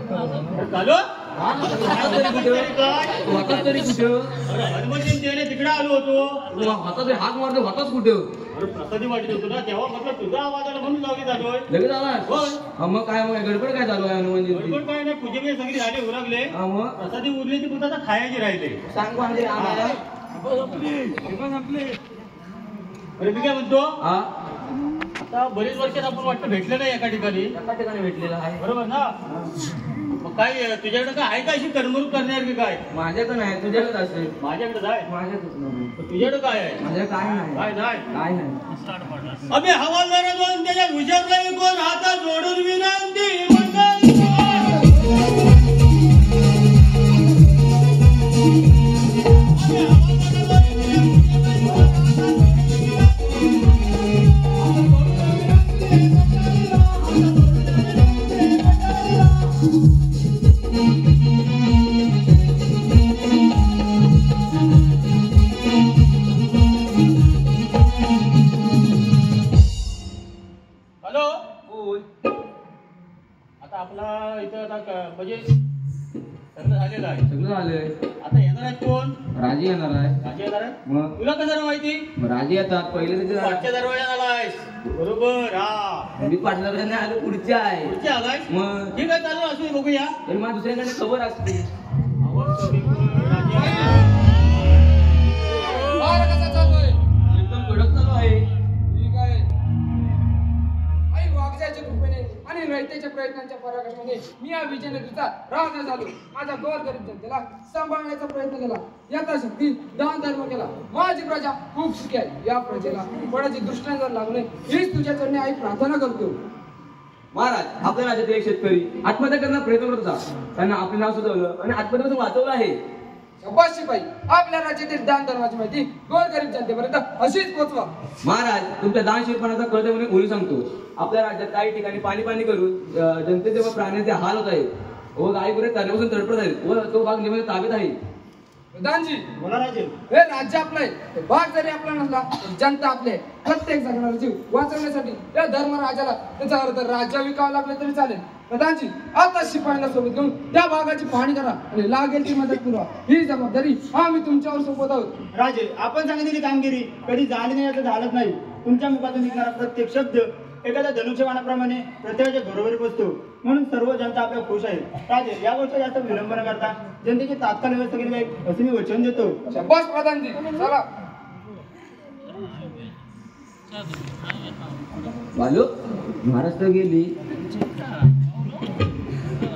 चालू तरी कुठं हनुमंती तिकडे आलो होतो हातात हात मारतो हातात कुठं प्रसादी वाटत होतो ना तेव्हा म्हटलं तुझा आवाज आला म्हणून जागी झालोय लगेच आला मग काय मग गडबड काय चालू आहे हनुमान जयंती गडबड काय नाही पूजे सगळी झाली उरगले मग प्रसादी उरली ती पुन्हा खायची राहिले सांग आम्हाला अरे मी काय म्हणतो हा आता बरेच वर्षात आपण वाटतं भेटले नाही एका ठिकाणी भेटलेला आहे बरोबर ना मग काय तुझ्याकडे काय आहे का अशी करमणूक करणार की काय माझ्याकडे नाही तुझ्याकडे असेल माझ्याकडे आहे माझ्याकडे तुझ्याकडे काय आहे माझ्याकडे काय नाही काय नाही काय नाही अबे हवालदार दोन त्याच्या विचारलं कोण हातात जोडून विनंती म्हणजे सगळं झालेलं आहे सगळं झालंय आता येणार आहेत कोण राजे येणार आहे राजे येणार आहे मग तुला कसं माहिती राजे येतात पहिले त्याचे पाठच्या दरवाज्यात आलायस बरोबर हा मी पाठला नाही आलो पुढच्या आहे पुढच्या आलायस मग ठीक आहे चालू असू दे बघूया तरी मला दुसऱ्याकडे खबर असते कसा चालू आहे एकदम कडक चालू आहे ठीक आहे आई वागजाच्या कृपेने आणि रयतेच्या प्रयत्नांच्या पराकाष्ठाने मी या विजयनगरीचा राजा झालो माझा गौर गरीब जनतेला सांभाळण्याचा प्रयत्न केला यथाशक्ती दान धर्म केला माझी प्रजा खूप सुखी आहे या प्रजेला कोणाची दृष्टांतर लागू नये हीच तुझ्या चरणी आई प्रार्थना करतो महाराज आपल्या राज्यातील एक शेतकरी आत्महत्या करण्याचा प्रयत्न करत होता त्यांना आपले नाव सुचवलं आणि आत्महत्यापासून वाचवलं आहे शाबास शिपाई आपल्या राज्यातील दान धर्माची माहिती गोरगरीब जनतेपर्यंत अशीच पोहोचवा महाराज तुमच्या दानशीरपणाचा कळते म्हणून उली सांगतो आपल्या राज्यात काही ठिकाणी पाणी करून जनतेचे व प्राण्यांचे हाल होत आहे व गाई गुरे चालण्यापासून तडपत आहेत व तो भाग नेहमी ताब्यात आहे प्रधानजी बोला राजे हे राज्य आपलं आहे भाग जरी आपला नसला तर जनता आपले आहे. प्रत्येक जगणारा जीव वाचवण्यासाठी या धर्मराजाला त्याचा अर्थ राज्य विकावं लागलं तरी चालेल प्रधानजी आता शिपायांना सोबत घेऊन त्या भागाची पाहणी करा आणि लागेल ती मदत पुरवा ही जबाबदारी आम्ही तुमच्यावर सोबत आहोत राजे आपण सांगितलेली कामगिरी कधी झाली नाही असं झालंच नाही तुमच्या मुखातून निघणारा प्रत्येक शब्द एखाद्या धनुष्यबाणाप्रमाणे प्रत्येकाच्या घरोघरी पोचतो म्हणून सर्व जनता आपल्या खुश आहे राजे या गोष्टी जास्त विलंब न करता जनतेची तात्काळ व्यवस्था केली जाईल असं मी वचन देतो शाबास प्रधानजी चला बालू महाराष्ट्र गेली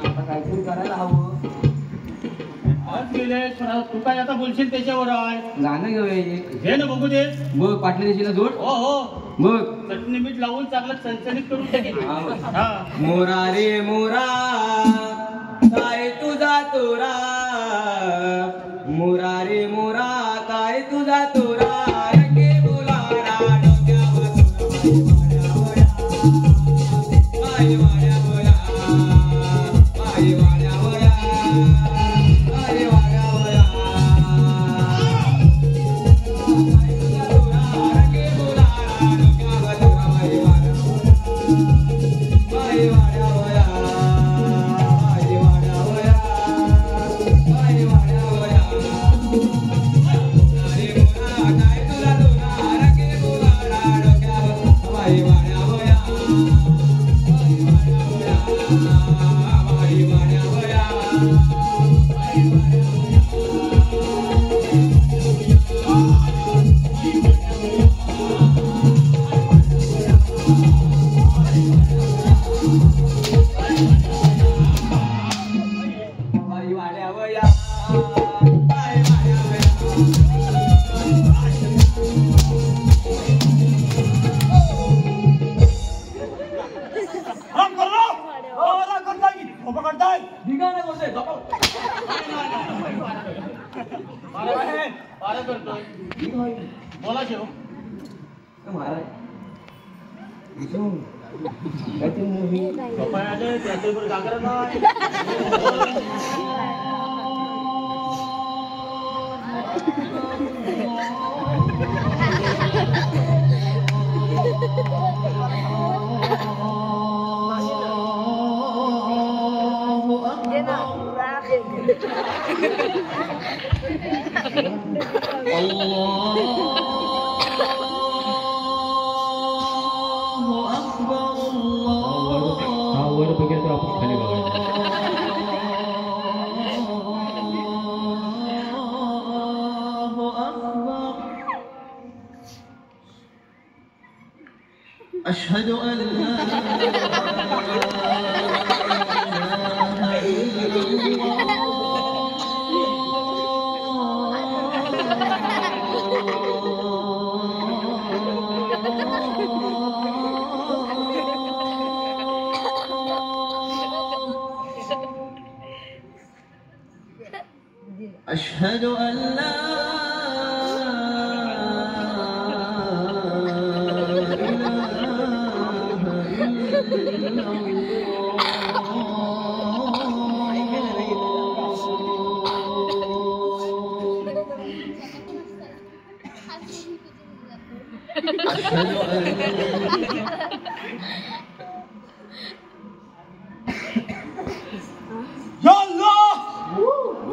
आता काहीतरी करायला हवं आज गेले तू काय आता बोलशील त्याच्यावर आहे गाणं घेऊया एक हे ना बघू दे मग पाटल्या देशीला जोड हो हो मग चटणी मीठ लावून चांगलं चणचणीत करून टाकेल हा मोरा रे मोरा काय तुझा तोरा मोरा रे मोरा काय तुझा तोरा रंगे बोलारा डोक्यावर काय वाड्या बोला काय वाड्या बोला काय वाड्या बोला काय तुझा तोरा रंगे बोलारा डोक्यावर काय वाड्या काय वाड्या बोला काय वाड्या बोला काय वाड्या बोला अरे मोरा काय तुला तोरा रंगे बोलारा डोक्यावर काय वाड्या बोला काय वाड्या बोला काय वाड्या बोला काय वाड्या काय वाड्या बोला काय वाड्या बोला राम करलो ओला करताय की झोपा काढताय ढिगाणे बोलतोय झोपा. पारा करतोय बोला शेव महाराज काहीतरी मूवी झोपाय आले त्याच्यावर जागर नाही हा वर बघेल तर आपण खाली बघायचं. أشهد أن لا أشهد أن لا या अल्लाह,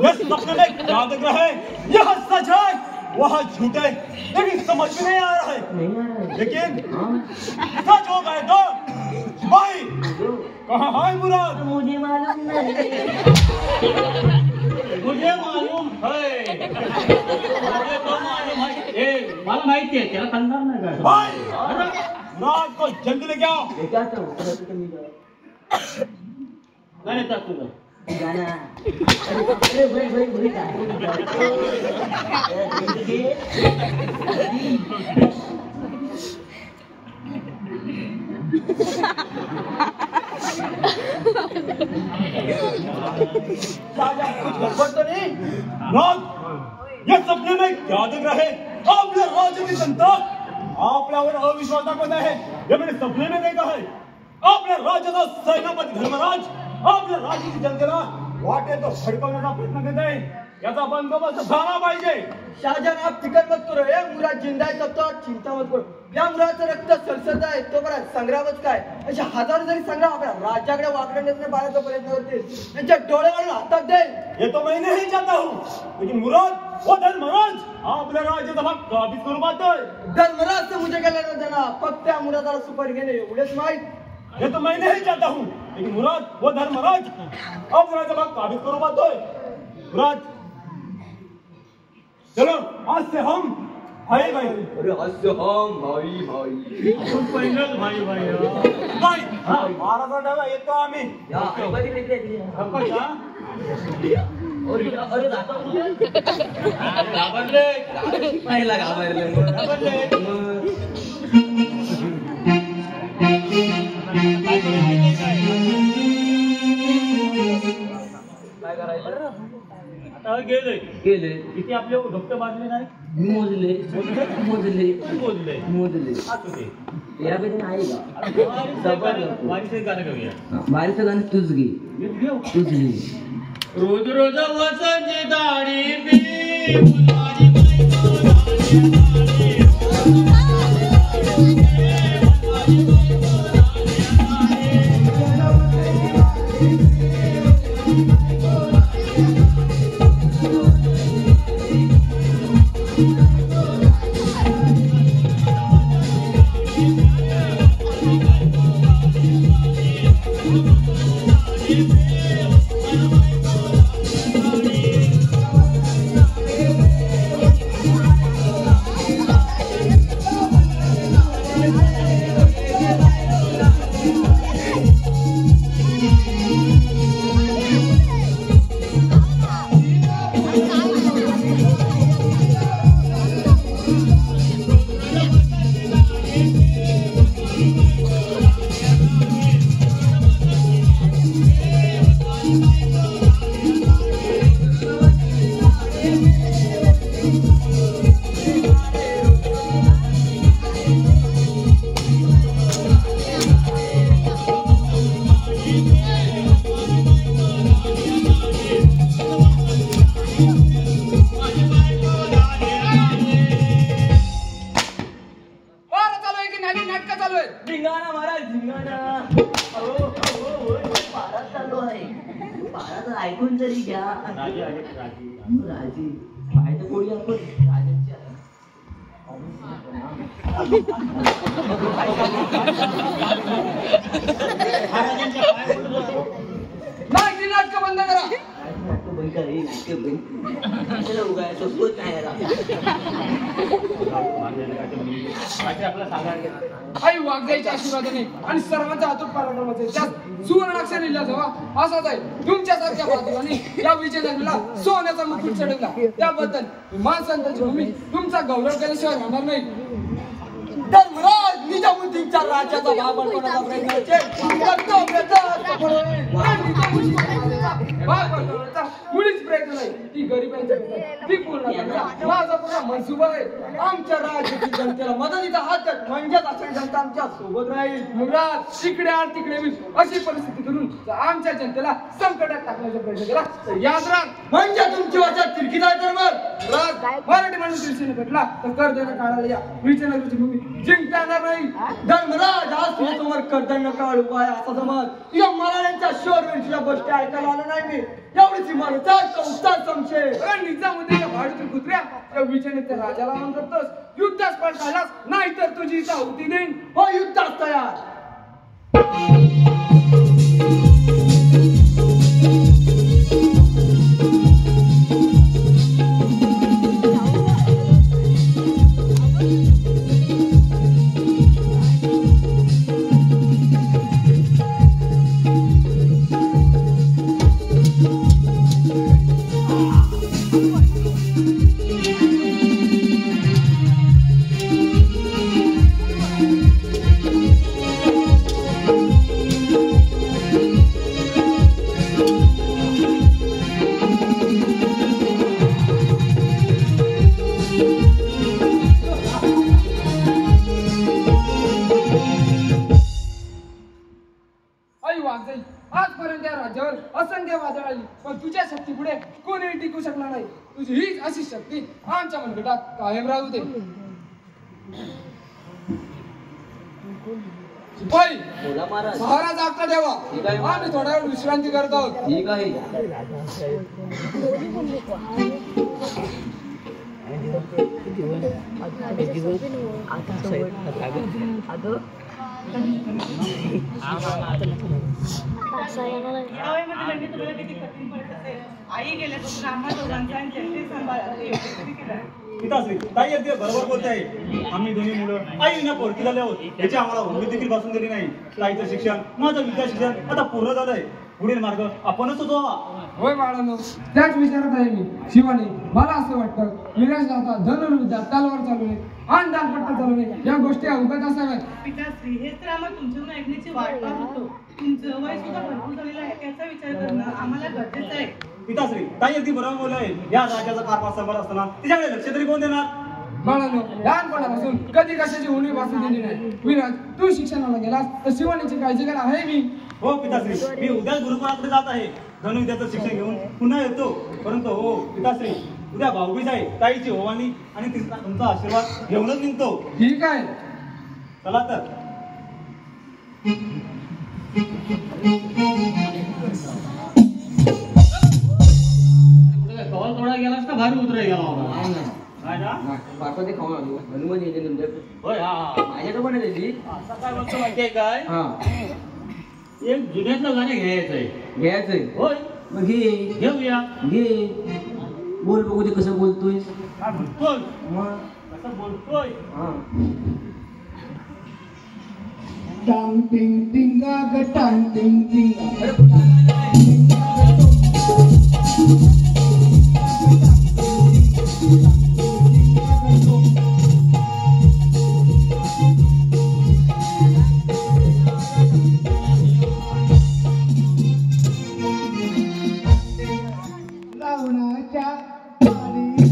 ये सपने में क्या दिख रहा है? यह सच है, वह झूठ है, लेकिन समझ में नहीं आ रहा है। लेकिन सच हो गए तो भाई कहाँ है मुराद? मुझे मालूम नहीं। मुझे मालूम है, मुझे तो मालूम है। ए, मला माहिती आहे त्याला सांगणार नाही का भाई मुराद को जल्दी लेके आओ। नाही येतात तुझं गाना अरे भाई भाई भाई कुछ गड़बड़ तो नहीं? मुराद, ये सपने में क्या दिख रहा है? आपल्या राज्याची जनता आपल्यावर अविश्वास दाखवत आहे, हे मैंने सपने में देखा है। आपल्या राज्याचा सेनापती धर्मराज आपल्या राज्याची जनतेला वाटेल तो भडकवण्याचा प्रयत्न करत आहे, याचा बंदोबस्त झाला पाहिजे। शाहजहान, आप फिकर मत करो, हे मुराद जिंदा आहे तब तो आप चिंता मत करो। या मुरादचं रक्त सरसरत आहे तो बरा संग्रामच काय, अशा हजारो जरी संग्राम आपल्या राज्याकडे वाकडण्याचा बाळाचा प्रयत्न करतील, त्यांच्या डोळ्यावरून हातात देईल। ये तो मैं नहीं चाहता हूँ, लेकिन मुराद वो धर्मराज आपल्या राज्याचा भाग काबीज करू पाहतोय। धर्मराज से मुझे क्या लेना देना, फक्त त्या मुरादाला सुपारी घेणे एवढेच माहित। ये तो मैं नहीं चाहता हूँ, लेकिन मुराद वो धर्मराज अब राज्य भाग काबिज करू पाहतोय। मुराद चलो आज से हम भाई भाई अरे हास्य हम भाई भाई पहिलंच भाई भाई भाई महाराजा डावा येतो आम्ही। या अरे घाबरले पहिला घाबरले काय करायचं? आता गेले गेले किती आपले डॉक्टर बाजले नाही मोजले मोजले बोलले मोजले असू दे यापैकी आहे का वारीचे गाणं गाऊया बारीचं गाणं तुझ घे तुझ घे रोज रोज वसंत दाढी बी फुलवारी राजी पाहायचं कोणी आपण राजांच्या महाराजांच्या पाय पडत होतो. नाही ती नाटकं बंद करा. नाटकं बंद कर रे, नाटकं बंद त्याला उगायचं सोच नाही याला. काहीतरी आपल्याला सांगायला आई वाघजाईच्या आशीर्वादाने आणि सर्वांच्या हातून पराक्रमाचे त्यात सुवर्णाक्षर लिहिला जावा असाच आहे. तुमच्यासारख्या बाजूने या विजयनगरीला सोन्याचा मुकुट चढवला त्याबद्दल माणसांची भूमी तुमचा गौरव केल्याशिवाय राहणार नाही. धर्मराज निजामुद्दीनच्या राज्याचा भाग बनवण्याचा मुळीच प्रयत्न नाही. ती गरिबांच्या ती पूर्ण करण्याचा माझा पूर्ण मनसुबा आहे. आमच्या राज्याची जनतेला मदतीचा हात द्या, म्हणजेच असेल जनता आमच्या सोबत राहील. मुराद तिकडे आड तिकडे वीस अशी परिस्थिती करून जर आमच्या जनतेला संकटात टाकण्याचा प्रयत्न केला तर याद राख म्हणजे तुमची वाचा तिरकी जाय तर मग मराठी माणूस दिवशीने भेटला तर कर देणं काढायला या विजयनगरची भूमी जिंकता येणार नाही. धर्मराज आज तुझ्या समोर कर्दंड काढू काय असा समज या मराठ्यांच्या शोरवीरच्या गोष्टी ऐकायला आलं नाही मी. एवढीच इमारत उत्तर संशय निजामुद्दीनच्या भाडीतील कुत्र्या त्या विजयनगरच्या राजाला आवाहन करतोस युद्धास पळतालास नाही तर तुझी इथं होती देईन. हो युद्धास तयार. आजपर्यंत या राज्यावर असंख्य वादळ आली पण तुझ्या शक्ती पुढे कोणीही टिकू शकणार नाही. तुझी हीच अशी शक्ती आमच्या मनगटात कायम राहू दे. शिपाई बोला महाराज. महाराज आपला ठेवा. ठीक आहे. आम्ही थोडा वेळ विश्रांती करत आहोत. ठीक आहे. आई गेल्यापासून आम्हा दोघांचा आणि जनते सांभाळा. पिताश्री ताई अगदी बरोबर बोलते आहे. आम्ही दोन्ही मुलं आईना पोरकी झाले आहोत याची आम्हाला उमेद देखील बसून दिली नाही. ताईचं शिक्षण माझं विद्या शिक्षण आता पूर्ण झालंय. पुढील मार्ग आपणच होतो. होय बाळांनो त्याच विचारात आहे मी. शिवानी मला असं वाटतं विलास जाता धनुर्विद्या तलवार चालवणे आणि दालपट्टा चालवणे या गोष्टी अवगत असाव्यात. पिताश्री हेच तर आम्हाला तुमच्याकडून ऐकण्याची वाट पाहत होतो. तुमचं वय सुद्धा भरपूर झालेलं आहे त्याचा विचार करणं आम्हाला गरजेचं आहे. पिताश्री ताई अगदी बरोबर बोल आहे. या राज्याचा कारभार सांभाळ असताना तिच्याकडे लक्ष तरी कोण देणार. बाळांनो लहानपणापासून कधी कशाची उणीव भासू दिली नाही. विराज तू शिक्षणाला गेलास तर शिवानीची काळजी घ्यायला आहे मी. हो पिताश्री मी उद्या गुरुकुलाकडे जात आहे. धनुर्विद्याचं शिक्षण घेऊन पुन्हा येतो. परंतु हो पिताश्री उद्या भाऊबीज आहे. ताईची ओवाळणी आणि तुमचा आशीर्वाद घेऊनच निघतो. ठीक आहे. चला तर. कॉल थोडा गेलास का भारी उतराय गेला बाबा. काय ना? बापा ते खाऊन आलो हनुमान येते तुमच्याकडे. होय हा माझ्याकडे पण आहे त्याची. आता काय म्हणतो माहितीये काय हा एक जुन्यातलं गाणं घ्यायचंय. घ्यायचंय. होय मग घे घेऊया. घे बोल बघू ते कसं बोलतोय. काय म्हणतोय मग कसं बोलतोय. हा टांग टिंग टिंगा ग टांग टिंग टिंगा. लावणाच्या तालीला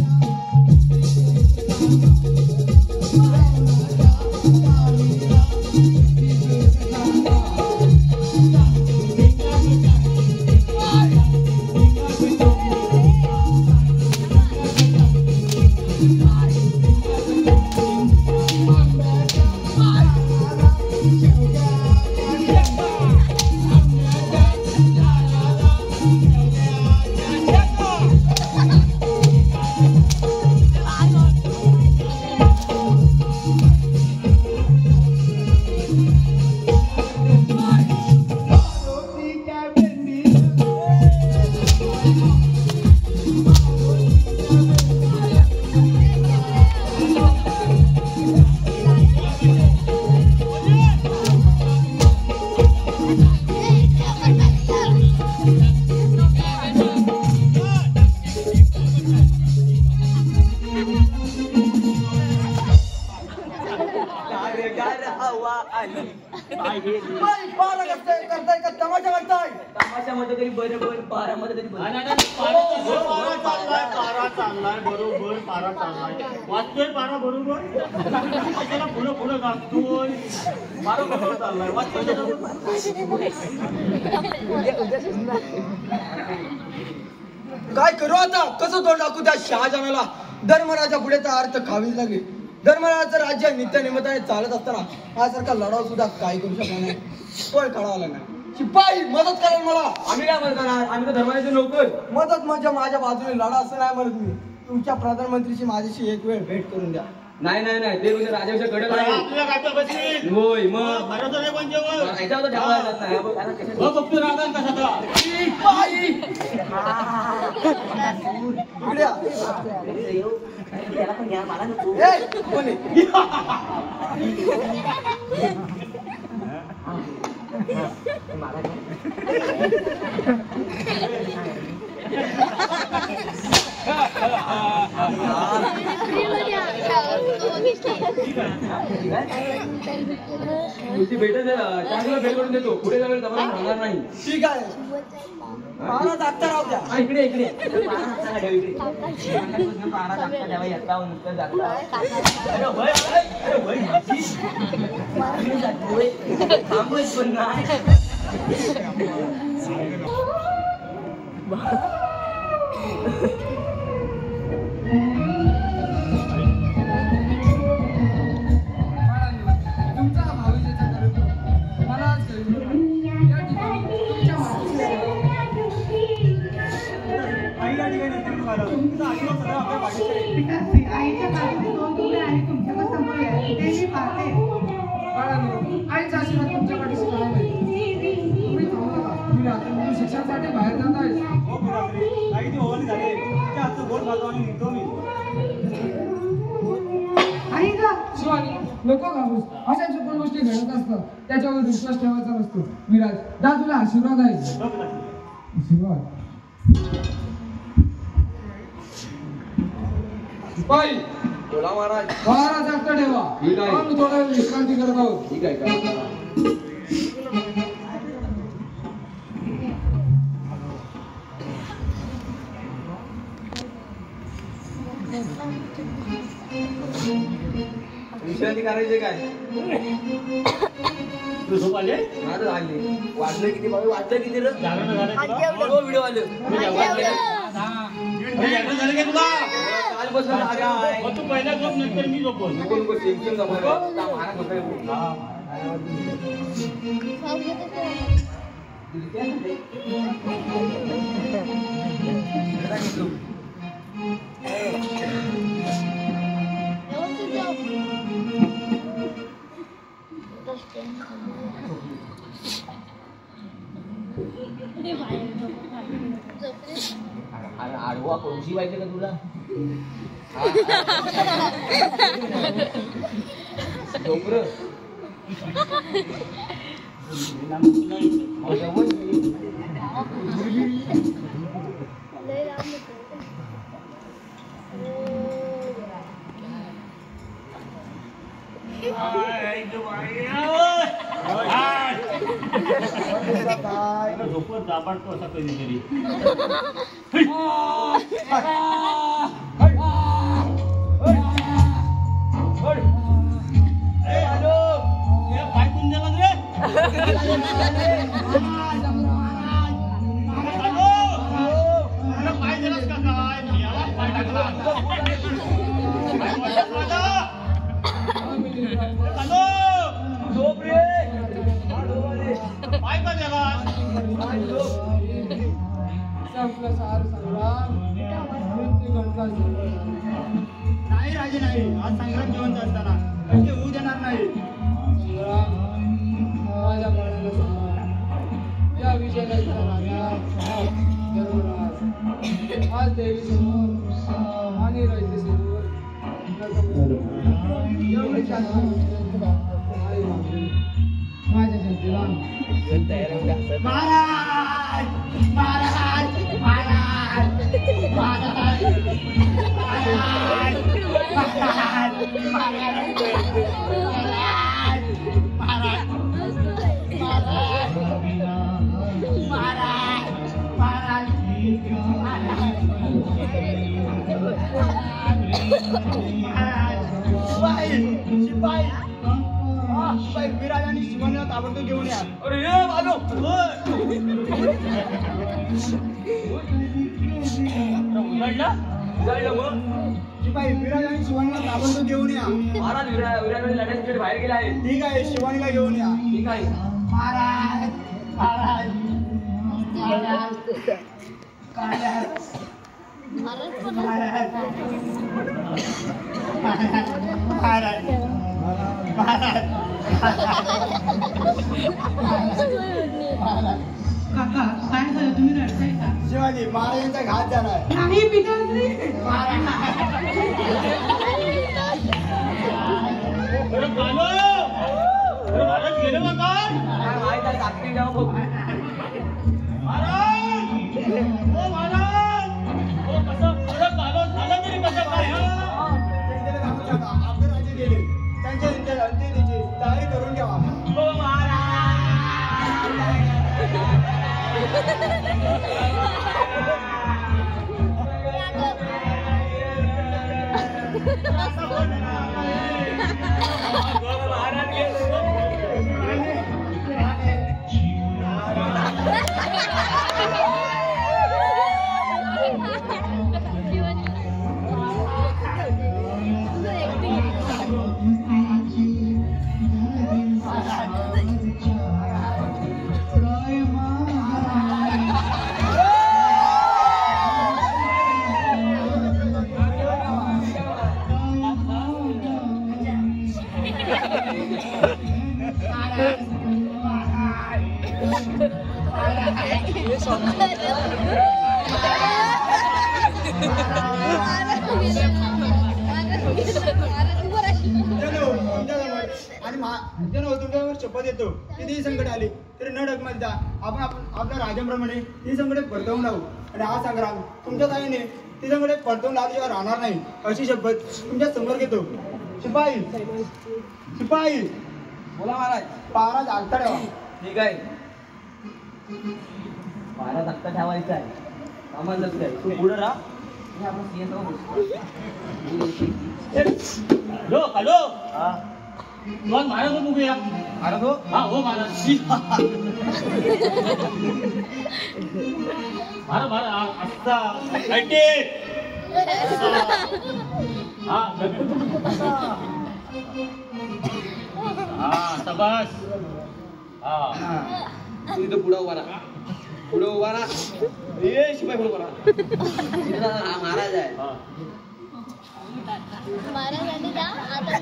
बाई, पारा करताय का तमाशा करताय? तमाशामध्ये तरी बरोबर, पारामध्ये तरी बरोबर. पारा चाललाय बरोबर, पारा चाललाय. वाचतोय पारा बरोबर. त्याला पुढं पुढं गाजतोय. पारा बरोबर चाललाय. वाचतोय. काय करू आता? कसं तोंड टाकू त्या शहाजहानाला? धर्मराजा पुढे तर अर्थ खावीच लागली. धर्मराजाचं राज्य नित्य निमित्ताने चालत असताना यासारखा लढाव सुद्धा काही करू शकला नाही. पण कळाला नाही. शिपाई मदत करा मला. आम्ही काय मदत करणार? आम्ही तर धर्माचे नोकर. मदत म्हणजे माझ्या बाजूने लढा असं नाही म्हणत मी. तुमच्या प्रधानमंत्रीची माझ्याशी एक वेळ भेट करून द्या. नाही नाही नाही, ते म्हणजे राजापेक्षा कडक आहे. आपल्याला काय तर बसली. होय मग बरं तर नाही पण जेवण. याच्यावर ठेवला जात नाही. कारण कशात- बघतो रागान कशाचा. शिपाई इकडे या. येऊ. त्याला पण घ्या, मला नको. ए, कोण आहे? मला तुझी भेटच चांगला भेट करून देतो. पुढे जाऊन जमा होणार नाही. ठीक आहे. महाराज आत्ता राहू द्या. हा, इकडे इकडे पारा नसताना ठेव इकडे. पारा टाकता तेव्हा येता नुसतं जाता. अरे होय, अरे होय, आम्ही जातोय. थांबूच पण नाही. तुमचा भाऊजीचा कार्यक्रम मला आज कळलं. या ठिकाणी तुमच्या मागची आईच्या काळात 2 तुकडे आणि तुमच्यावर संपवले ते मी पाहते. बाळांनो, आईचा आशीर्वाद तुमच्या पाठीशी कायम आहे. तुम्ही थांबू नका. मी रात्री शिक्षणासाठी बाहेर जात आहे. आई ग शिवानी, नको घाबरूस. अशा चुकून गोष्टी घडत असतात. त्याच्यावर विश्वास ठेवायचा नसतो. विराज, दा तुला आशीर्वाद आहे. आशीर्वाद. बाई, बोला महाराज. बारा जास्त ठेवा. ठीक आहे. आम्ही थोडा वेळ विश्रांती करत आहोत. ठीक आहे का? विश्रांती करायची काय? तू झोप आले. माझं झाली. वाजलं किती बाबा? वाजलं किती रे? जागरण झालं तुला. व्हिडिओ आलं. जागरण झालं का तुला. काल बसून जागा आहे. मग तू पहिला झोप नंतर मी झोपतो. कोण कोण शिक्षण जमवलं? महाराज होतोय. अरे आडवा कौशी पाहिजे का तुला? डोंगर. झोपत दाबाडतो असा कधीतरी. पाय कुंद रे. पाय दिलास का काय? याला पाय टाकला. पाय का दिला? संपलं सार संग्राम. मृत्यू घडला. नाही राजे नाही. आज संग्राम जिवंत असताना म्हणजे होऊ देणार नाही. संग्राम, माझ्या बाळाला सांभाळ. या विजयाचा राजा धर्मराज आज देवी समोर आणि रयते समोर एवढी आई मागली. माझ्या जनतेला महाराज महाराज महाराज महाराज महाराज महाराज महाराज शिपाई विराज आणि शिवानीला ताबडतोब घेऊन या. अरे ये आलो उघडला शिपाई विराज आणि शिवानीला ताबडतोब घेऊन या. महाराज विराट लढ्यासाठी बाहेर गेला आहे. ठीक आहे, शिवानीला घेऊन या. ठीक आहे. महाराज महाराज महाराज काका काय झालं, तुम्ही रडताय का? शिवाजी महाराजांचा घात झालाय. नाही पिताश्री. अरे कालो अरे महाराज गेले का काय माहित आहे आपली नाव बघू. महाराज ओ महाराज ओ कसं अरे कालो झालं तरी कसं काय आपले राजे गेले, त्यांच्या अंत्येची तयारी करून घ्यावा. ओ महाराज तुमच्यावर शपथ येतो, कितीही संकट आली तरी न डगमगता आपण आपल्या राजाप्रमाणे ती संकटे परतवून लावू आणि हा संग्राम तुमच्या साहाय्याने ती संकटे परतवून लावल्याशिवाय राहणार नाही अशी शपथ तुमच्या समोर घेतो. शिपाई शिपाई बोला महाराज. पारा जागता ठेवा. ठीक आहे. पारा धक्का ठेवायचा आहे. सामान लक्ष आहे. तू पुढे राहा. हे आपण सीएम हॅलो हॅलो मग महाराज बघूया. महाराज हो. हा हो महाराज महाराज असता ऐटे हा हा शाबास हा तू इथं पुढे उभा राहा. पुढे उभा राहा. ये शिपाई पुढे उभा राहा. हा महाराज आहे. हा महाराजांनी द्या आता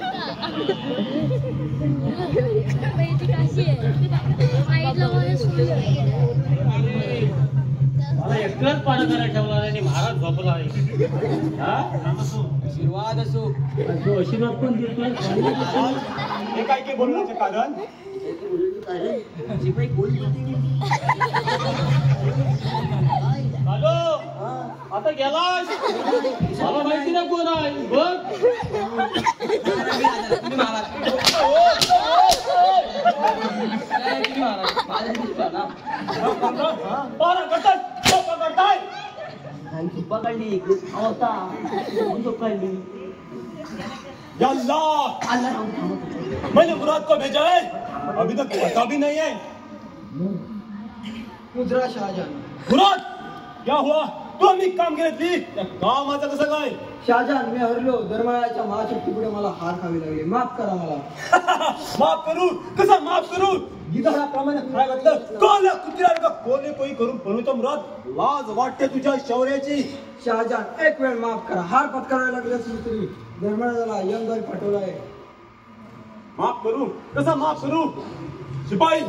पहिली काशी आहे आईला मला सोडून मला एकच पारा करायला ठेवला आणि महाराज झोपला आहे. हा आशीर्वाद असो. तो आशीर्वाद पण देतोय. हे काय काय बोलण्याचं कारण? शिपाई कोण हॅलो आता गेलास मला माहिती ना कोण आहे बघ. तुम्ही महाराज. तुम्ही महाराज. माझ्या दिसला ना. पारा करताय पकडली होता पकडली मैंने मुराद को भेजा है अभी तक पता भी नहीं है. मुद्रा शहाजहान. मुराद क्या हुआ तू आम्ही कामगिरीतली त्या कामाचं कसं काय. शहाजहान मी हरलो. धर्मरायाच्या महाशक्तीपुढे मला हार खावी लागली. माफ करा मला. माफ करू कसा माफ करू. गिधाडाप्रमाणे काय घातलं कोला कुत्र्याला का कोणी कोई करून बनवतो. मुराद लाज वाटते तुझ्या शौर्याची. शहाजहान एक वेळ माफ करा. हार पत्करायला लागल्याची तरी धर्मराजाला यमदारी पाठवलाय. माफ करू कसा माफ करू. सिपाही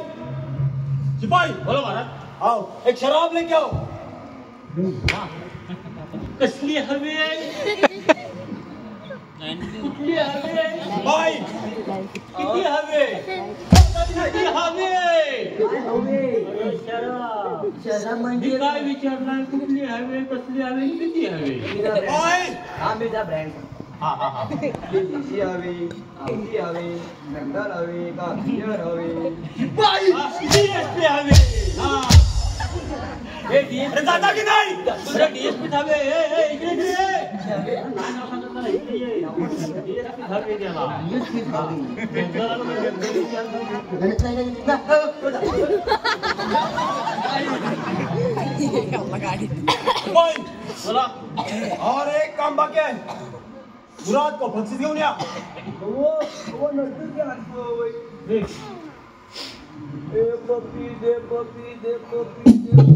सिपाही बोलो महाराज आओ एक शराब लेके आओ. कसली हवी कुठली हवी बाई किती हवे किती हवे शहरात म्हणजे काय विचारणार कुठली हवे कसली हवे किती हवे बाई आंबेचा ब्रँड हा हा हा देशी हवे, हिंदी हवे, बंगाल हवे का बियर हवे. बाई डीएसपी हवे. हा हे डीएसपी जाता की नाही तुझ्या डीएसपी हवे. इकडे इकडे ये. झाले त्याला. जरा चला. और एक काम बाकी आहे. मुराद को बक्षीस घेऊन या. वो नजदीक के आणतो. दे. दे पप्पी दे पप्पी दे पप्पी दे.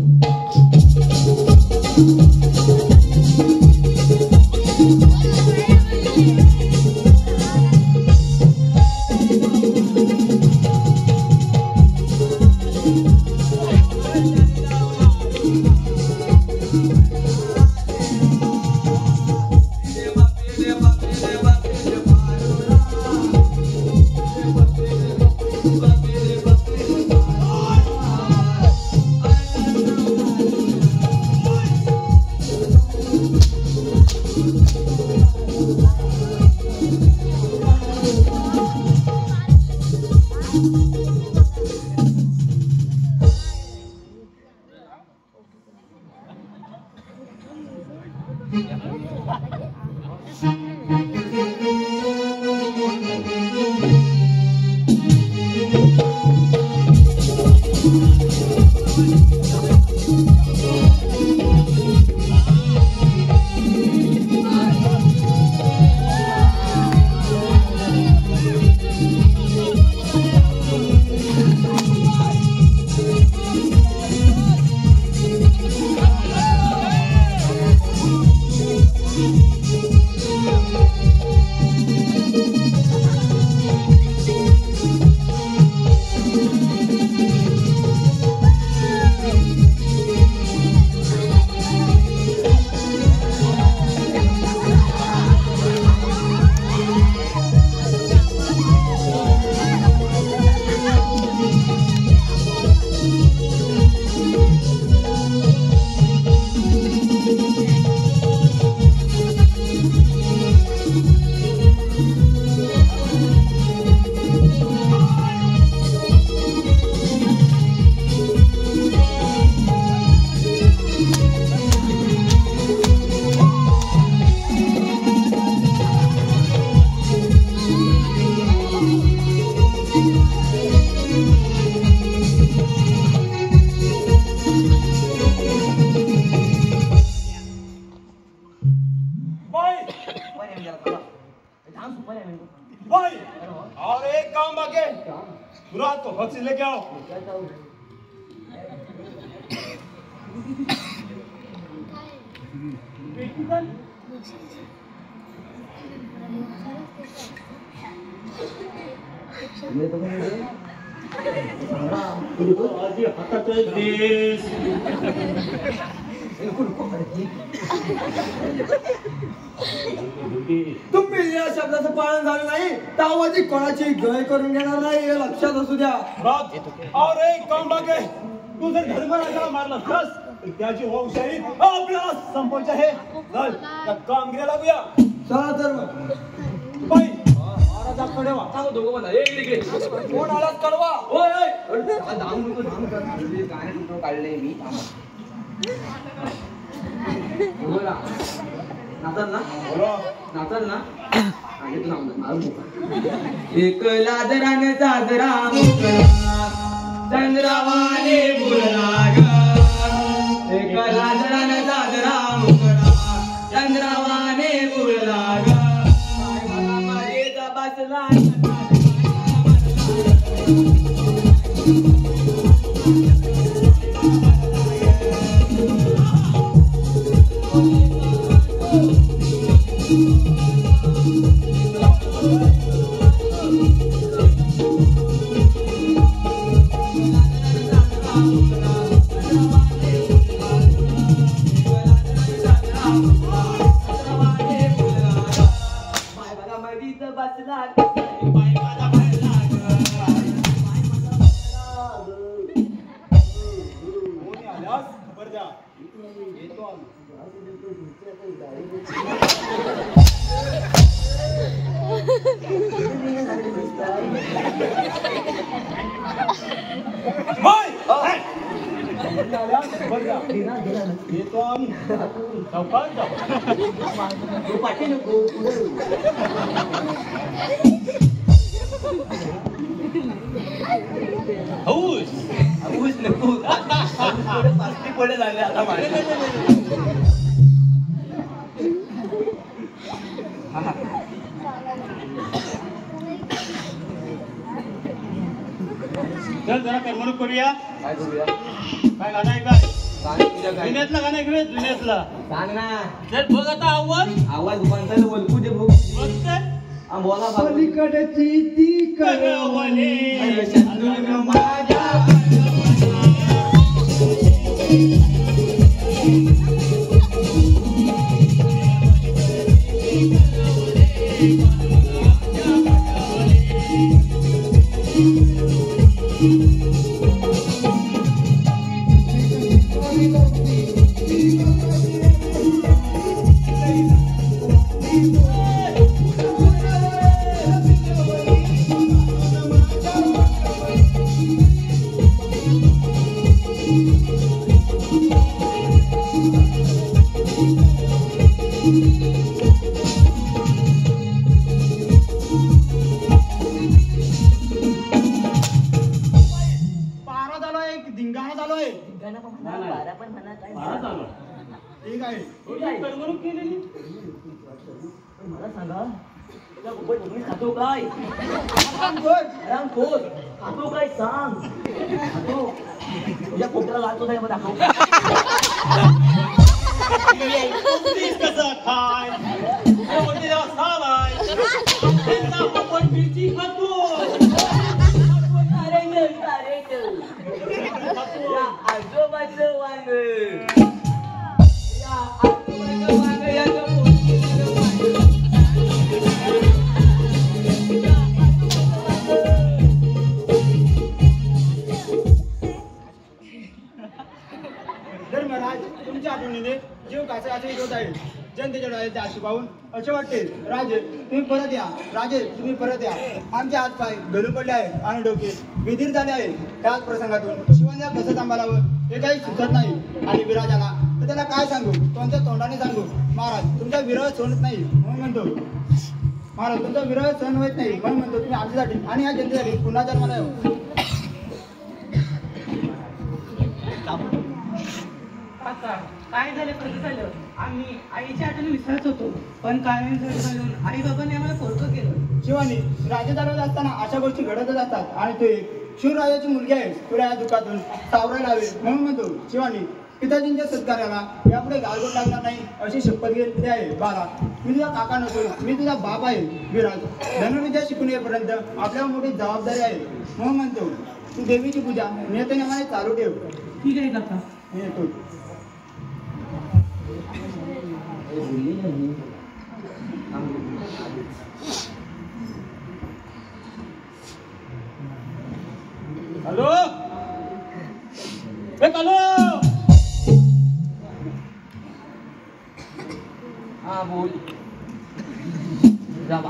भाई और एक काम बाकी. मुराद को बख्शिश लेके आओ. आजी हाताचं देश. तुम्ही या शब्दाचं पालन झालं नाही तावाची कोणाची गय करून घेणार नाही हे लक्षात असू द्या. मुराद और एक काम बाकी. तू जर धर्मराजाला मारला तर त्याची वंशाही आपल्याला संपवायची आहे. चल त्या कामगिरीला लागूया. चला तर मग. बाई महाराजाकडे वा. सांगू दोघं म्हणा एक तिकडे कोण आलात कळवा. ओय ओय धाम नको गाणे कुठं काढले मी बोला नाचाल ना नाचाल ना एक लाजरान साजरा चंद्रावाने बोलला ग एक लाजरान साजरा चंद्रावाने बोलला ग बसला चौकात जाऊ. तू पाठी नको पुढे हौस हौस नको पुढे पाचटी पुढे झाले आता माझे. चल जरा करमणूक करूया. काय करूया? काय गाणं आहे काय? गाणी तुझ्या काय? जुन्यातला गाणं ऐकूया जुन्यातला. सांग ना. चल बघ आता आव्हान आवाज माणसाला बोलकू दे बघ. बघतोय बोला बाबा. पलीकडची ती करवले. पारा चालू आहे धिंगाणा चालू आहे. बारा पण म्हणा काय बारा चालू आहे. ठीक आहे. करमणूक केलेली. मला सांगा तुला गोबट तुम्ही खातो काय बोल. आरामखोर खातो काय सांग खातो तुझ्या पोटाला लागतो काय मला दाखव. कोणतीच कसं खाय कोणती जरा साल आहे. त्यांचा आपण मिरची खातो. आजोबाचं वांग धर्मराज तुमच्या आठवणीने जीव काचा होत आहे. जनतेच्या डोळ्याचे आशू पाहून असे वाटते राजे तुम्ही परत या. राजे तुम्ही परत या. आमचे हात पाय गळून पडले आहे आणि डोके विधीर झाले आहे. त्याच प्रसंगातून शिवांना कसं सांभाळावं हे काही सुचत नाही. आणि विराजाला तर त्याला काय सांगू कोणत्या तोंडाने सांगू. महाराज तुमचा विरह सहन होत नाही म्हणून म्हणतो. महाराज तुमचा विरह सहन होत नाही म्हणून म्हणतो तुम्ही आमच्यासाठी आणि या जनतेसाठी पुन्हा जन्माला यावं. काका काय झालं कसं झालं आम्ही आईच्या आठवणी विसरत होतो पण काय घालून आई बाबांनी आम्हाला पोरकं केलं. शिवानी राज्य चालवत असताना अशा गोष्टी घडतच असतात आणि तू एक शिवराजाची मुलगी आहे. तुला या दुःखातून सावरायला हवे म्हणून म्हणतो. शिवानी पिताजींच्या सत्कार्याला यापुढे गालबोट लागणार नाही अशी शपथ घेतली आहे. बाळा मी तुझा काका नसून मी तुझा बाप आहे. विराज धनुर्विद्या शिकून येईपर्यंत आपल्यावर मोठी जबाबदारी आहे म्हणून म्हणतो तू देवीची पूजा नियतनेमाने चालू ठेव. ठीक आहे काका. मी येतो. हॅलो हॅलो हा बोल.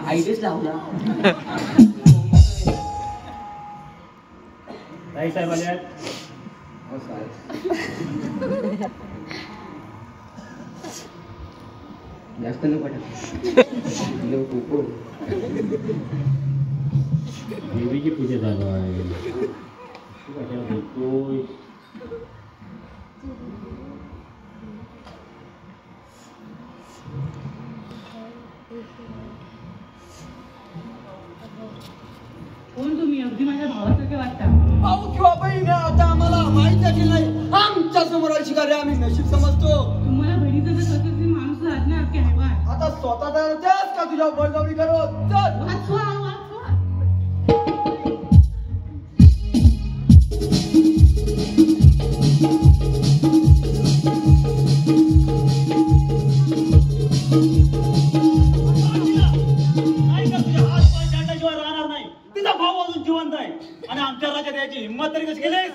आयडीच लावला ताई साहेब आले आहेत. जास्त नको देवीची पूजा चालू आहे. तू कशाला बोलतोय? कोण तुम्ही अगदी माझ्या भावासारखे वाटता. भाऊ किंवा बहीण आता आम्हाला माहित देखील नाही. आमच्या समोर शिकारी आम्ही नशीब समजतो. तुम्हाला बहिणीचं जर कसं तुम्ही माणूस आहात ना की आहे बा. आता स्वतः तयार होतेस का तुझ्या बळजबरी करो. चल वाचवा वाचवा. नाही का तुझे हात पाय छाटल्याशिवाय राहणार नाही. तिचा भाऊ अजून जिवंत आहे आणि आमच्या राज्यात याची हिंमत तरी कशी केलीस?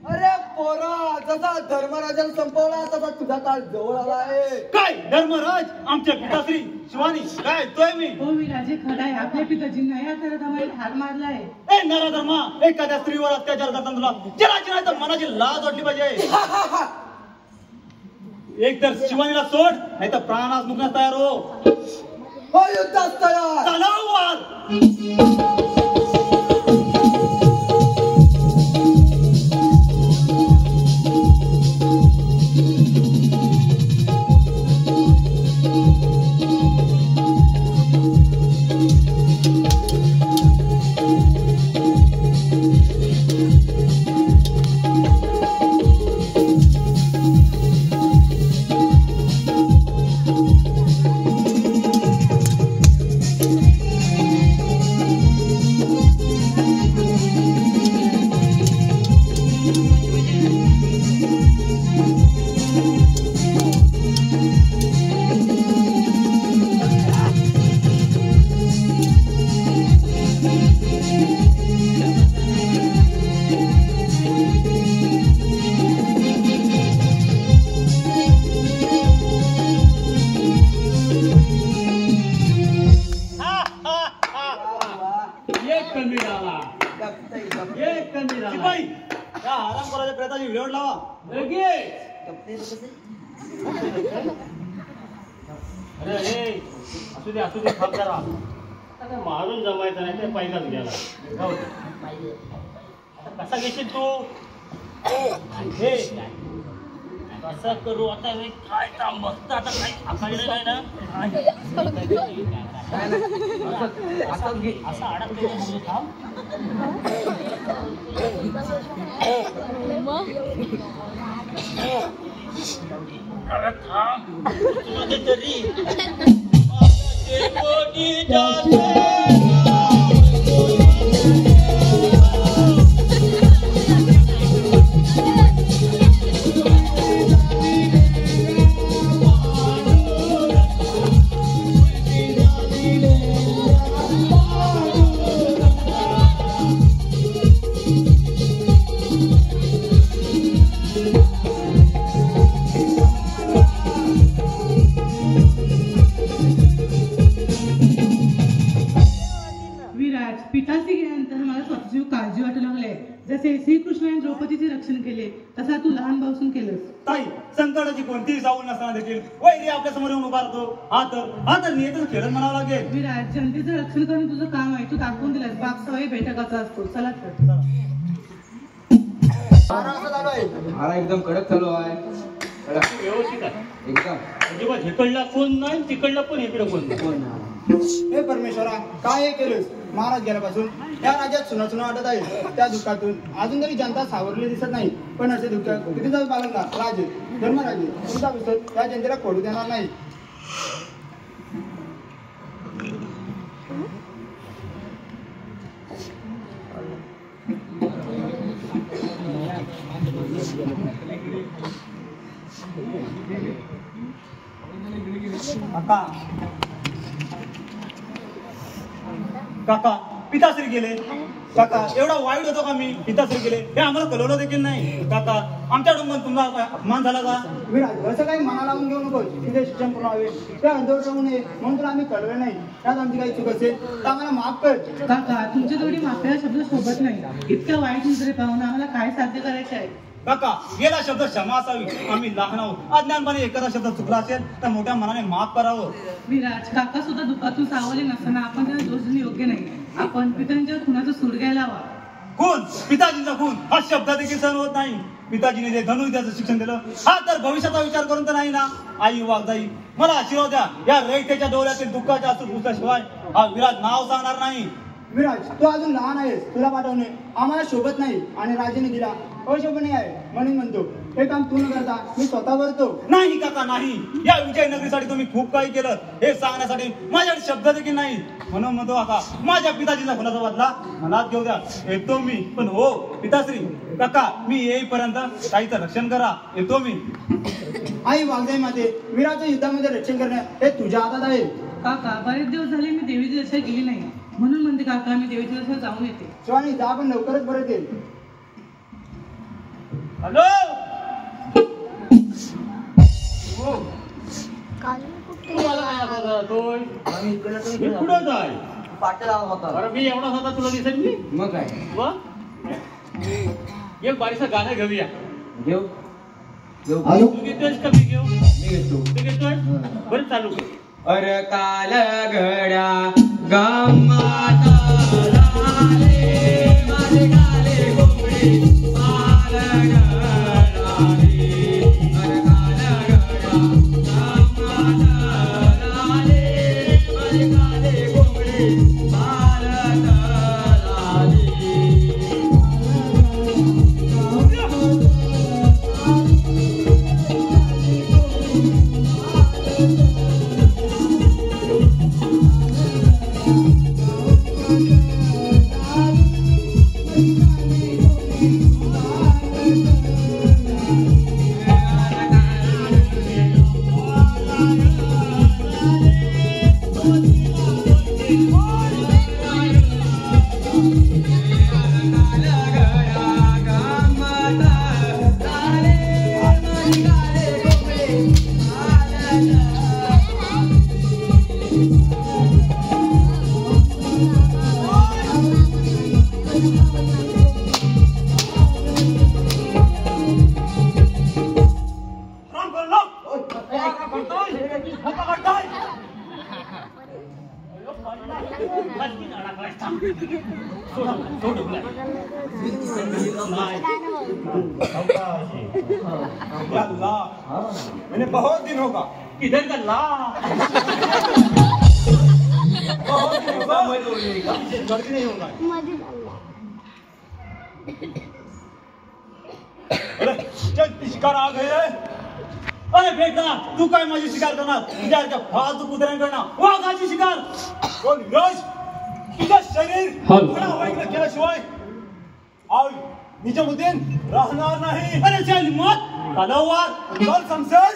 अरे पोरा जसा धर्मराजाने संपवला तसा तुझा काळ जवळ आला आहे. काय धर्मराज आमच्या पिताश्री शिवानी काय तोय मी हो विराजे खरं आहे आपल्या पिताजींना या तर आम्हाला हार मारला आहे. ए नरधर्मा एखाद्या स्त्रीवर अत्याचार करताना तुला जराची नाही तर मनाची लाज वाटली पाहिजे. एक तर शिवानीला सोड नाही तर प्राणास मुकण्यास तयार हो. हो युद्धास तयार. चालव वार. शिपाई या आराम करायच्या प्रयत्नाची वेळ लावा. अरे असू दे थांब जरा. आता मारून जमायचं नाही ते पैसाच गेला. कसा घेशील तू? हे कसं करू आता? काय काम बघतं आता? काही आखायला नाही ना. असं अडकतो थांब. अरे थांब तरी पिताश्री गेल्यानंतर मला स्वतःची काळजी वाटू लागले. जसे श्रीकृष्णाने द्रौपदीचे रक्षण केले तसा तू लहान भाऊसून केलंस. ताई संकटाची कोणतीही सावल नसताना देखील वैरी आपल्या समोर येऊन उभा राहतो. हा तर नियतच खेळत म्हणावं लागेल. विराज, जनतेचं रक्षण करणं तुझं काम आहे. तू दाखवून दिलास बाग सवय बैठकाचा असतो. चला तर मला एकदम कडक चालू आहे. व्यवस्थित आहे एकदम अजिबात इकडला कोण नाही तिकडला पण इकडे कोण नाही. हे परमेश्वरा, काय हे केलंस? महाराज गेल्यापासून या राज्यात सुना वाटत आहे. त्या दुःखातून अजून तरी जनता सावरली दिसत नाही. पण असे दुःख किती जाऊ बालका राजे धर्मराजे तुमचा विसर त्या जनतेला पडू देणार नाही. काका पिताश्री गेले. काका एवढा वाईट होतो का मी? पिताश्री गेले हे आम्हाला कळवलं देखील नाही. काका आमच्या डोंगरात तुमचा अपमान झाला का? विराज, असं काही मना लावून घेऊ नको. तिथे शिक्षण पूर्ण व्हावे त्या अंधोर राहू नये म्हणून तुला आम्ही कळवले नाही. त्यात आमची काही चूक असेल तर आम्हाला माफ कर. काका, तुमच्या थोडी माफीला शब्द सोबत नाही. इतक्या वाईट नजरे पाहून आम्हाला काय साध्य करायचे आहे? काका गेला शब्द क्षमा असावी. आम्ही लहान आहोत. अज्ञानपणे एखादा शब्द चुकला असेल तर मोठ्या मनाने माफ करावं. विराज, काका सुद्धा दुःखातून सावरले नसताना आपण त्यांना दोष देणे योग्य नाही. आपण पित्यांच्या खुनाचा सूड घ्यायला हवा. खून, पिताजींचा खून हा शब्द देखील सहन होत नाही. पिताजीने जे धनुर्विद्याचं शिक्षण दिलं हा तर भविष्याचा विचार करून तर नाही ना. आई वाघजाई मला आशीर्वाद द्या. या रयतेच्या डोळ्यातील दुःखाच्या असून पुसल्याशिवाय हा विराज नाव सांगणार नाही. विराज, तू अजून लहान आहेस. तुला पाठवणे आम्हाला शोभत नाही आणि राजेने दिला अशोभनीय आहे. म्हणून म्हणतो हे काम तू न करता मी स्वतः करतो. नाही काका नाही. या विजयनगरीसाठी तुम्ही खूप काही केलं हे सांगण्यासाठी माझ्याकडे शब्द देखील नाही. म्हणून म्हणतो काका माझ्या पिताजीचा खुनाचा बदला मनात घेऊ द्या. येतो मी. पण हो पिताश्री काका मी येईपर्यंत ताईचं रक्षण करा. येतो मी. आई वाघजाई माते, वीराच्या युद्धामध्ये रक्षण करणे हे तुझ्या हातात आहे. काका, बरेच दिवस झाले मी देवीची दर्शन केली नाही. म्हणून म्हणते काका मी देवीची दर्शन जाऊन येते. शिवानी जा, पण लवकरच परत येईल. हॅलो कुठं जाय? अरे मी एवढा होता तुला दिसेल मी. मग काय एक बारीचं गाणं घेऊया. घेऊ. आलो तू घेतोयस का मी घेऊ? मी घेतो. तू घेतोय? बरं चालू कर. अरे काल घड्या गमाता झाले, माझे काले घोडे पाल गडाले. अरे काल घड्या गमाता झाले, माझे काले घोडे पाल गडाले. राम कर लो. काय करतोय? या अल्लाह, मैंने बहुत दिन होगा किधर का ला बहुत दिन होगा गलती नहीं होगा. अरे चल शिकार आ गए. अरे बेटा तू काय माझी शिकार करणार? तुझ्या फालतू कुत्र्यांकडनं वाघाची शिकार. कोण यश तुझं शरीर वैग्र केल्याशिवाय आव निजामुद्दीन राहणार नाही. अरे चल मत तलवार चल समसर.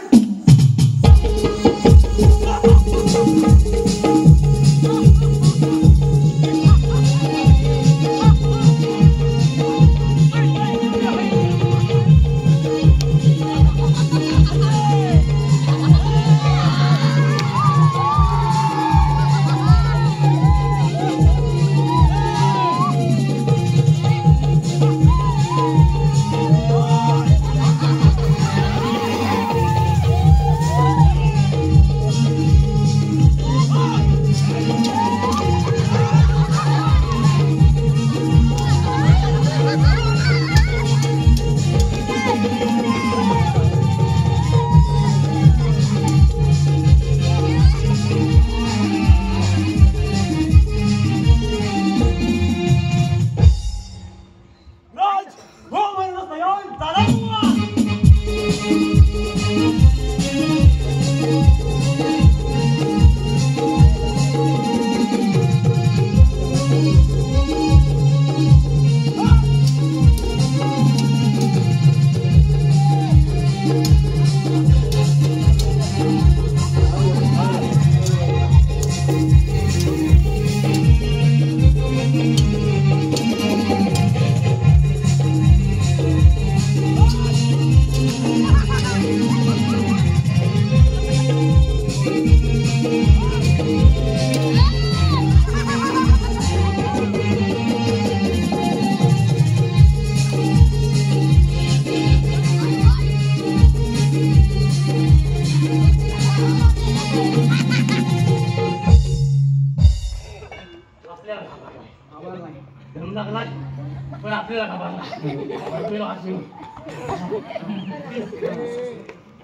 पण आपल्याला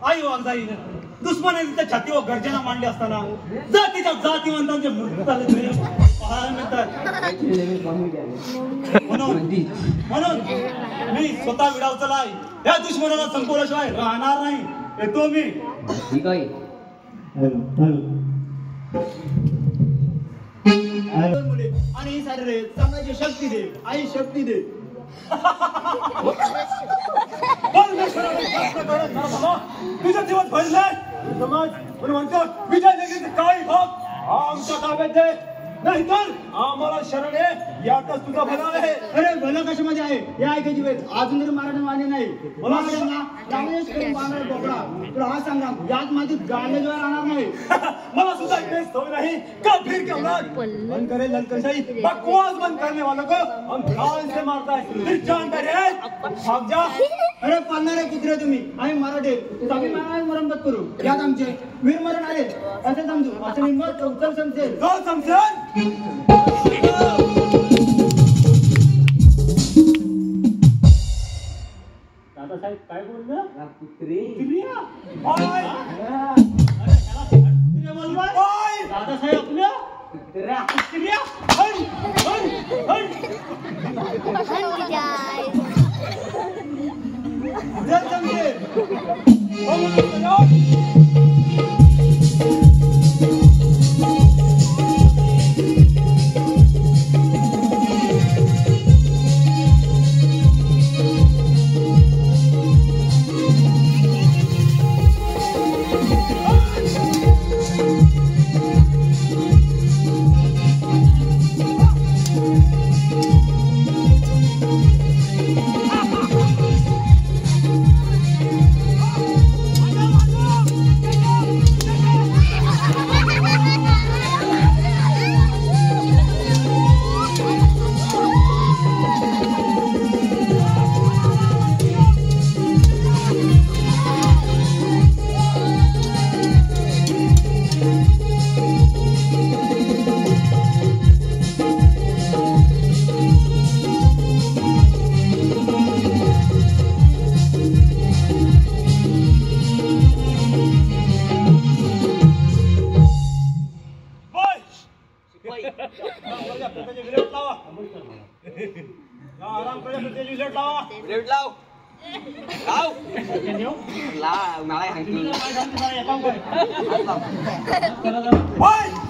आई वागदाई दुश्मनाच्या छातीवर गर्जना मांडली असताना जातीच्या जातीवंतांचे मृत्यू झाले पाहायला मिळतात. म्हणून मी स्वतः विडाव चलाय या दुश्मनाला संपवल्याशिवाय राहणार नाही. येतो मी. ठीक आहे. आणि ही सारी रे चांगल्याची शक्ती दे आई शक्ती दे. तुझा दिवस भरलाय समाज म्हणून म्हणतो विजय नगरीचे काही भाग आमच्या ताब्यात दे नाहीतर आम्हाला शरण आहे यातच तुझा भला आहे. अरे भलं कशामध्ये आहे या ऐकायची वेळ अजून तरी मराठी मान्य नाही. मला रामदेश करून बांधणार बोकडा तुला हा सांगा याच मातीत गाडल्याशिवाय राहणार नाही. मला सुद्धा इतने सवय नहीं कब फिर के औलाद बंद करे ललकशाही बकवास बंद करने वालों को हम जान से मारता है फिर जान का रे भाग जा. अरे पालणारे कुत्रे तुम्ही आम्ही मराठे स्वाभिमानाने मरमत करू यात आमचे वीरमरण आहे असे समजू असं निम्मत चौचल समजेल. दो समझन दादासाहेब काय बोलले कुत्री दादासाहेब आपल्या कुत्र्या कुत्र्या जर समजेल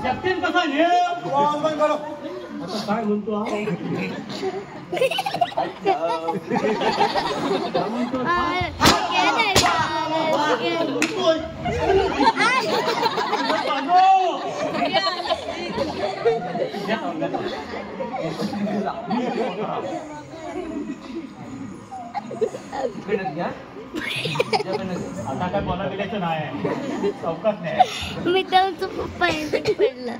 कॅप्टन कसा बंद करो आता काय म्हणतो आता काय बोला गेल्याचं नाही चौकात नाही मी तर पप्पा पडलं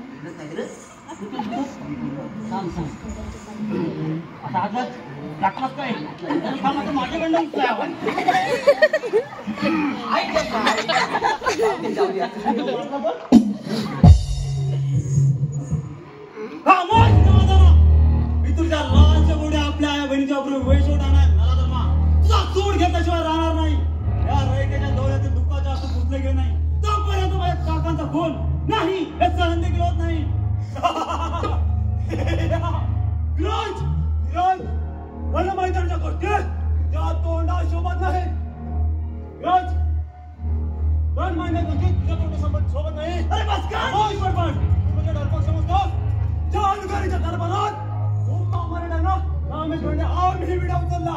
आता आज टाकलाच काय माझ्याकडनं मी तुझ्या लहानच्या मुळे आपल्या आई बहिणीच्या बरोबर वेळ सोडणार तुझा सूड घेतल्याशिवाय राहणार नाही. या रयतेच्या डोळ्यातील दुःखाच्या असं पुसले गेले नाही तोपर्यंत माझ्या काकांचा खून नाही हे सहन देखील होत नाही. विराज विराज मला मैदानाच्या गोष्टी त्या तोंडा शोभत नाही. विराज 2 महिन्यात गोष्टी तुझ्या तोंडासोबत शोभत नाही. अरे बस का तुझ्या डरपोक समजतोस ज्या अनुगारीच्या दरबारात मराठ्यानं रामेश म्हणजे आऊन ही विडा उचलला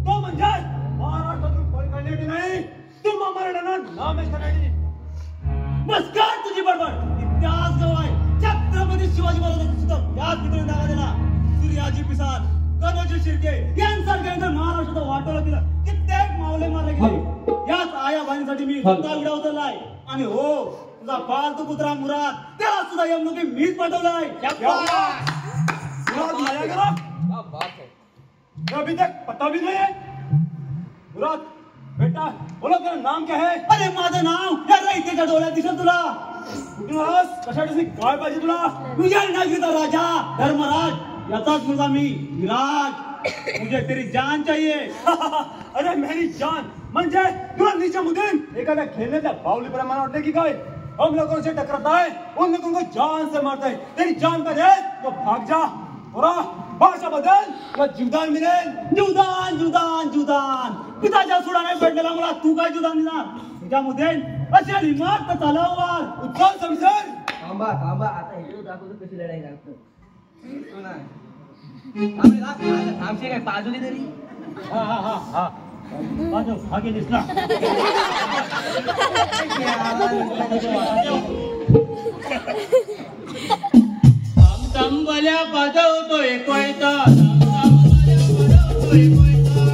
तो म्हणजे महाराष्ट्रातून कोणी काढण्याची नाही तू मराठ्यानं रामेश करायची. बस कर तुझी बडबड इतिहास गवाय छत्रपती शिवाजी महाराजांचा सुद्धा याच मित्रांनी दावा दिला. सूर्याजी पिसाळ कनोजी शिर्के यांसारख्या महाराष्ट्राचा वाटोळा दिला कित्येक मावले मारले गेले. याच आया बाईंसाठी मी सुद्धा विडा उचललाय आणि हो तुझा फालतू कुत्रा मुराद त्याला सुद्धा यमनुकी मीच पाठवलाय. मुराद माया करा अभी तक पता भी नहीं है. मुराद बेटा बोलो तेरा नाम क्या है. अरे माझं नाव या रयतेच्या डोळ्यात दिसत तुला कुठून आलास कशासाठी काय पाहिजे तुला. विजय नागरीचा राजा धर्मराज याचाच मुलगा मी विराज. मुझे तेरी जान चाहिए. अरे मेरी जान म्हणजे तुला नीचे मुदेन एखाद्या खेळण्याच्या बाहुलीप्रमाणे वाटते की काय. हम लोगों से टकराता है उन लोगों को जान से मारता है. तेरी जान का दे तो भाग जा और भाषा बदल किंवा जीवदान मिळेल. जीवदान जीवदान जीवदान पिताच्या सुडाने भेटलेला मला तू काय जीवदान देणार. तुझ्यामध्ये अशा निमात चालवणार उत्साह समजर. थांबा थांबा आता हिरो दाखवतो कशी लढाई लागतं. आमचे काय बाजूली तरी हा हा हा हा बाजू भागे दिसला. तंबल्या पाजवतोय कोयता तंबल्या पाजवतोय कोयता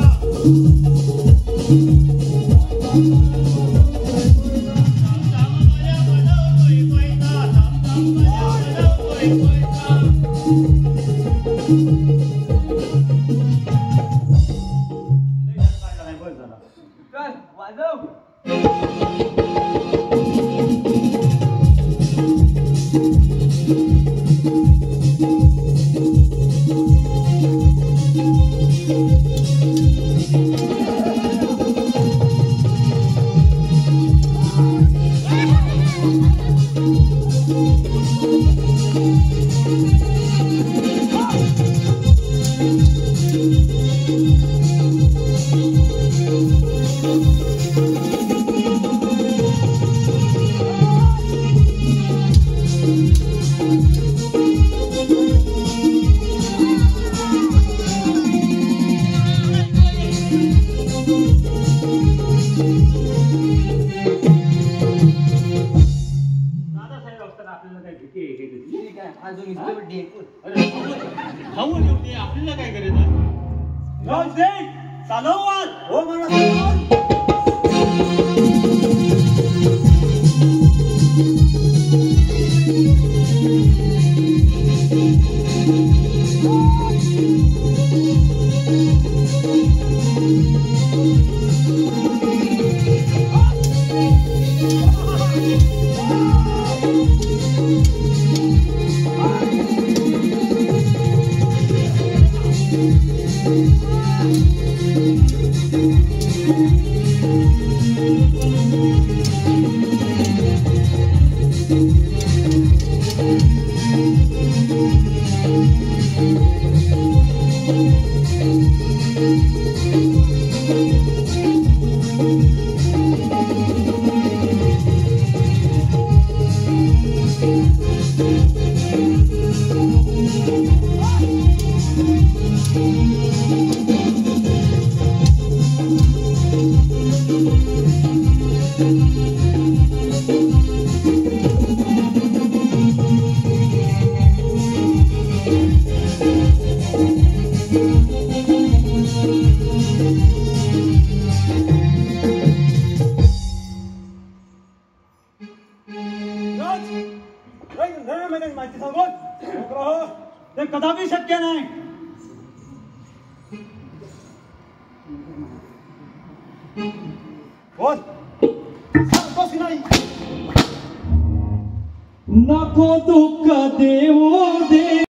खाऊन शेवटी आपल्याला काय करायचं? चालव वाद. हो मला माहिती सांगून ते कदापि शक्य नाही. बोल नाही. नको दुःख देऊ दे